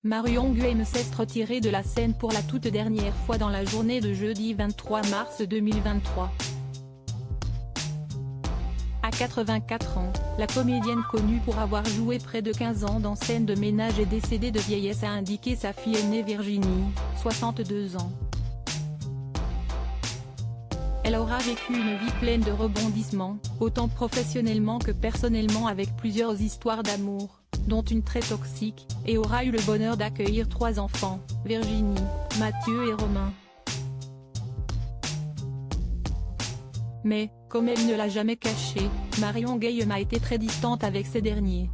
Marion Guilhem s'est retirée de la scène pour la toute dernière fois dans la journée de jeudi 23 mars 2023. À 84 ans, la comédienne connue pour avoir joué près de 15 ans dans Scène de ménage est décédée de vieillesse, a indiqué sa fille aînée Virginie, 62 ans. Elle aura vécu une vie pleine de rebondissements, autant professionnellement que personnellement, avec plusieurs histoires d'amour, dont une très toxique, et aura eu le bonheur d'accueillir 3 enfants, Virginie, Mathieu et Romain. Mais, comme elle ne l'a jamais caché, Marion Guilhem a été très distante avec ces derniers.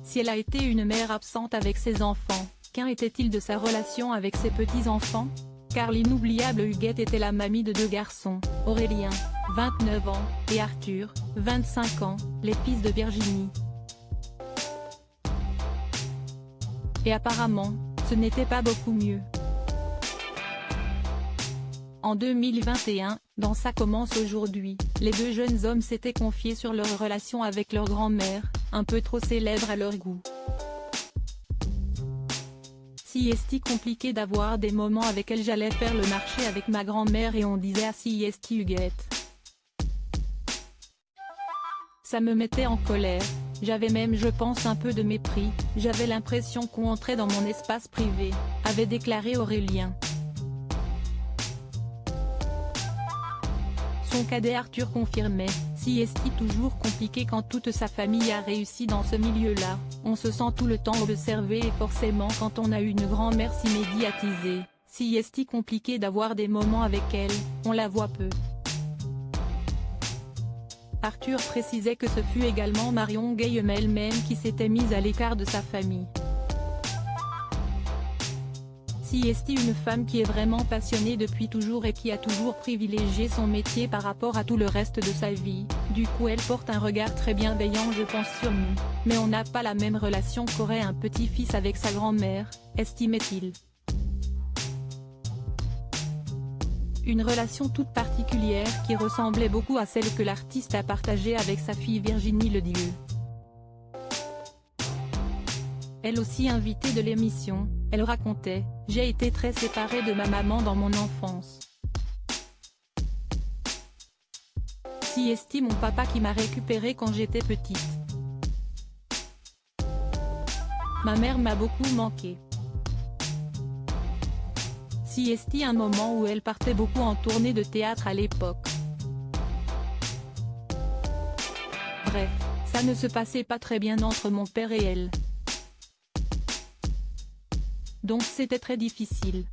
Si elle a été une mère absente avec ses enfants, qu'en était-il de sa relation avec ses petits-enfants? Car l'inoubliable Huguette était la mamie de 2 garçons, Aurélien, 29 ans, et Arthur, 25 ans, les fils de Virginie. Et apparemment, ce n'était pas beaucoup mieux. En 2021, dans Ça commence aujourd'hui, les 2 jeunes hommes s'étaient confiés sur leur relation avec leur grand-mère, un peu trop célèbre à leur goût. Si est-il compliqué d'avoir des moments avec elle, j'allais faire le marché avec ma grand-mère et on disait ah si est-il Huguette. Ça me mettait en colère, j'avais même je pense un peu de mépris, j'avais l'impression qu'on entrait dans mon espace privé, avait déclaré Aurélien. Son cadet Arthur confirmait, si est-il toujours compliqué quand toute sa famille a réussi dans ce milieu-là, on se sent tout le temps observé et forcément quand on a une grand-mère si médiatisée, si est-il compliqué d'avoir des moments avec elle, on la voit peu. Arthur précisait que ce fut également Marion Guilhem elle-même qui s'était mise à l'écart de sa famille. Si est-il une femme qui est vraiment passionnée depuis toujours et qui a toujours privilégié son métier par rapport à tout le reste de sa vie, du coup elle porte un regard très bienveillant je pense sur nous, mais on n'a pas la même relation qu'aurait un petit-fils avec sa grand-mère, estimait-il. Une relation toute particulière qui ressemblait beaucoup à celle que l'artiste a partagée avec sa fille Virginie Ledieu. Elle aussi invitée de l'émission, elle racontait « J'ai été très séparée de ma maman dans mon enfance. Si est-il mon papa qui m'a récupérée quand j'étais petite. Ma mère m'a beaucoup manqué. Si est-il un moment où elle partait beaucoup en tournée de théâtre à l'époque. Bref, ça ne se passait pas très bien entre mon père et elle. Donc c'était très difficile.